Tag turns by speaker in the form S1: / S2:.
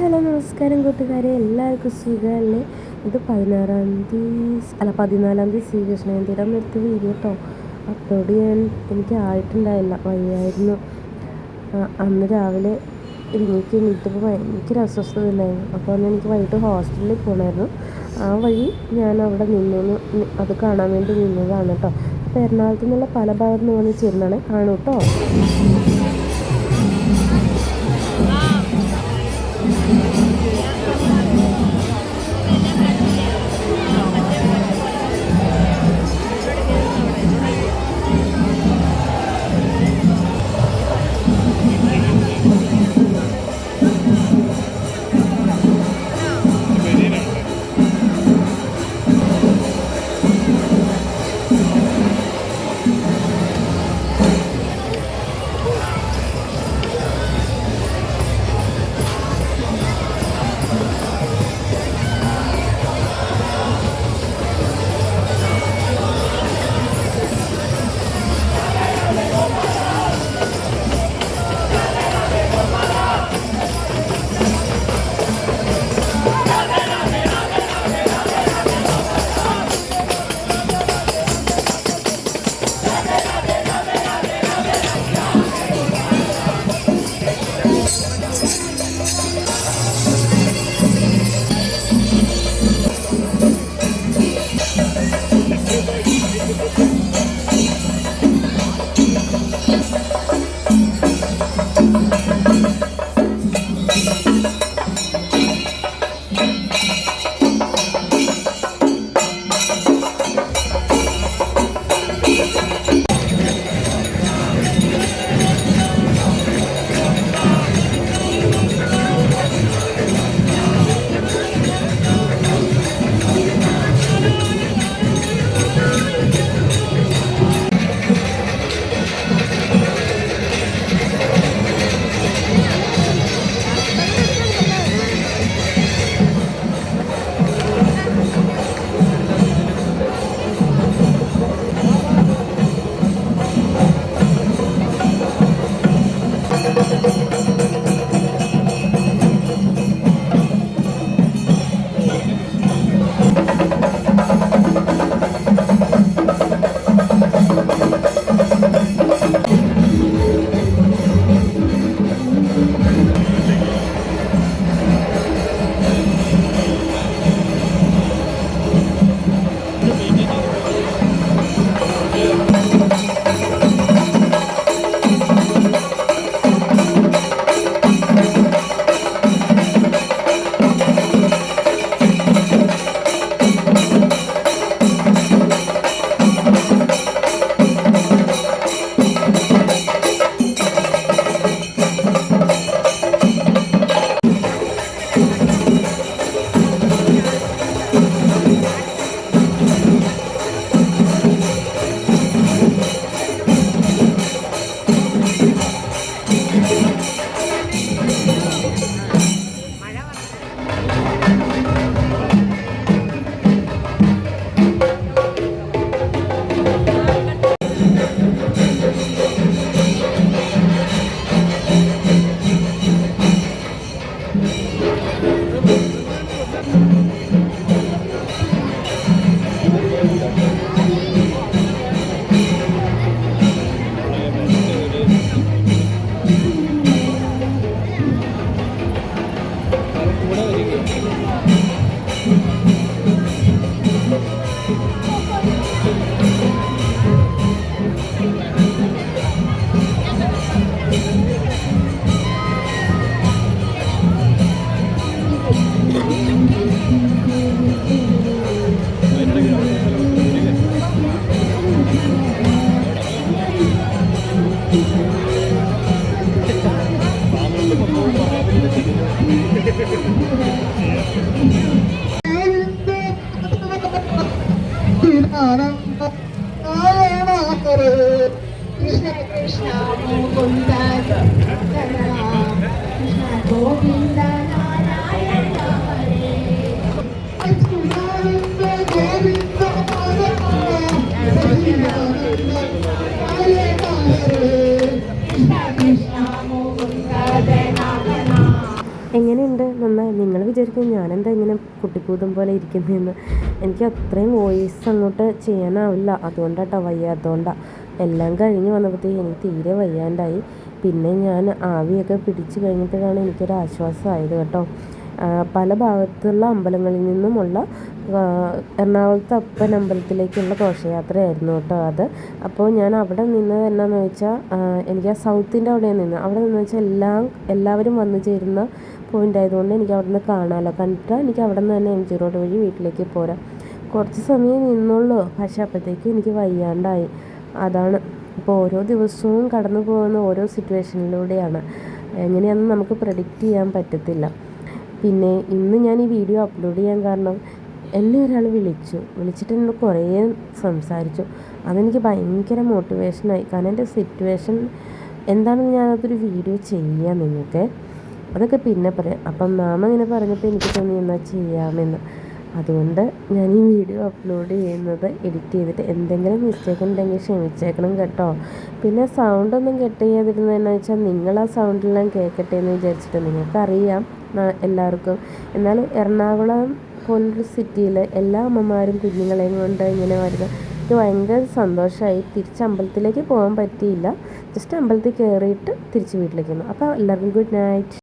S1: Hello നമസ്കാരം കൂട്ടുകാരെ, എല്ലാവർക്കും സുഖമല്ലേ? ഇത് 14 ശ്രീകൃഷ്ണ ജയന്തിയുടെ എടുത്ത വീഡിയോ കേട്ടോ. അപ്ലോഡ് ചെയ്യാൻ എനിക്ക് ആയിട്ടുണ്ടായില്ല, വയ്യായിരുന്നു. അന്ന് രാവിലെ എണീറ്റപ്പോൾ ഭയങ്കര അസ്വസ്ഥത ഉണ്ടായിരുന്നു. അപ്പോൾ അന്ന് എനിക്ക് വൈകിട്ട് ഹോസ്പിറ്റലിൽ പോകണമായിരുന്നു. ആ വഴി ഞാൻ അവിടെ അത് കാണാൻ വേണ്ടി നിന്നതാണ് കേട്ടോ. അപ്പോൾ എറണാകുളത്തു നിന്നുള്ള പല ഭാഗത്ത് നിന്ന് വന്ന് ചേർന്നാണ് കാണൂ കേട്ടോ.
S2: Krishna Krishna Mukunda Krishna Govinda Narayana Hare Krishna Govinda Krishna Krishna Mukunda
S1: എങ്ങനെയുണ്ട് എങ്ങനെയുണ്ട്? നന്നായി. നിങ്ങൾ വിചാരിക്കും ഞാനെന്താ ഇങ്ങനെ കുട്ടിപ്പൂതം പോലെ ഇരിക്കുന്നതെന്ന്. എനിക്ക് അത്രയും വോയിസ് അങ്ങോട്ട് ചെയ്യാനാവില്ല. അതുകൊണ്ടാട്ടോ, വയ്യാത്തതുകൊണ്ടാണ്. എല്ലാം കഴിഞ്ഞ് വന്നപ്പോഴത്തേക്ക് എനിക്ക് തീരെ വയ്യാണ്ടായി. പിന്നെ ഞാൻ ആവിയൊക്കെ പിടിച്ച് കഴിഞ്ഞപ്പോഴാണ് എനിക്കൊരു ആശ്വാസമായത് കേട്ടോ. പല ഭാഗത്തുള്ള അമ്പലങ്ങളിൽ നിന്നുമുള്ള എറണാകുളത്തെ അപ്പൻ അമ്പലത്തിലേക്കുള്ള ഘോഷയാത്രയായിരുന്നു കേട്ടോ അത്. അപ്പോൾ ഞാൻ അവിടെ നിന്നത് എന്നാന്ന് വെച്ചാൽ, എനിക്ക് ആ സൗത്തിൻ്റെ അവിടെ നിന്ന് വെച്ചാൽ എല്ലാവരും വന്നു ചേരുന്ന പോയിൻ്റ് ആയതുകൊണ്ട് എനിക്ക് അവിടെ നിന്ന് കാണാമല്ലോ. കണ്ടിട്ട് എനിക്ക് അവിടെ നിന്ന് തന്നെ MG റോഡ് വഴി വീട്ടിലേക്ക് പോരാം. കുറച്ച് സമയം നിന്നുള്ളൂ, പക്ഷേ അപ്പോഴത്തേക്കും എനിക്ക് വയ്യാണ്ടായി. അതാണ്. ഇപ്പോൾ ഓരോ ദിവസവും കടന്നു പോകുന്ന ഓരോ സിറ്റുവേഷനിലൂടെയാണ്. എങ്ങനെയാണെന്ന് നമുക്ക് പ്രെഡിക്റ്റ് ചെയ്യാൻ പറ്റത്തില്ല. പിന്നെ ഇന്ന് ഞാൻ ഈ വീഡിയോ അപ്ലോഡ് ചെയ്യാൻ കാരണം, എന്നെ ഒരാൾ വിളിച്ചിട്ട് എന്നോട് കുറേ സംസാരിച്ചു. അതെനിക്ക് ഭയങ്കര മോട്ടിവേഷനായി. കാരണം എൻ്റെ സിറ്റുവേഷൻ എന്താണെന്ന് ഞാനതൊരു വീഡിയോ ചെയ്യാം നിങ്ങൾക്ക്. അതൊക്കെ പിന്നെ പറയാം. അപ്പം മാമ ഇങ്ങനെ പറഞ്ഞപ്പോൾ എനിക്ക് തോന്നി എന്നാൽ ചെയ്യാമെന്ന്. അതുകൊണ്ട് ഞാൻ ഈ വീഡിയോ അപ്ലോഡ് ചെയ്യുന്നത് എഡിറ്റ് ചെയ്തിട്ട് എന്തെങ്കിലും മിസ്റ്റേക്ക് ഉണ്ടെങ്കിൽ ക്ഷമിച്ചേക്കണം കേട്ടോ. പിന്നെ സൗണ്ടൊന്നും കട്ട് ചെയ്യാതിരുന്നതെന്ന് വെച്ചാൽ നിങ്ങൾ ആ സൗണ്ടെല്ലാം കേൾക്കട്ടെ എന്ന് വിചാരിച്ചിട്ട്. നിങ്ങൾക്കറിയാം എല്ലാവർക്കും. എന്നാലും എറണാകുളം പോലൊരു സിറ്റിയിൽ എല്ലാ അമ്മമാരും കുഞ്ഞുങ്ങളെയും കൊണ്ട് ഇങ്ങനെ വരുന്നത് എനിക്ക് ഭയങ്കര സന്തോഷമായി. തിരിച്ച് അമ്പലത്തിലേക്ക് പോകാൻ പറ്റിയില്ല. ജസ്റ്റ് അമ്പലത്തിൽ കയറിയിട്ട് തിരിച്ച് വീട്ടിലേക്ക് വന്നു. അപ്പോൾ എല്ലാവർക്കും ഗുഡ് നൈറ്റ്.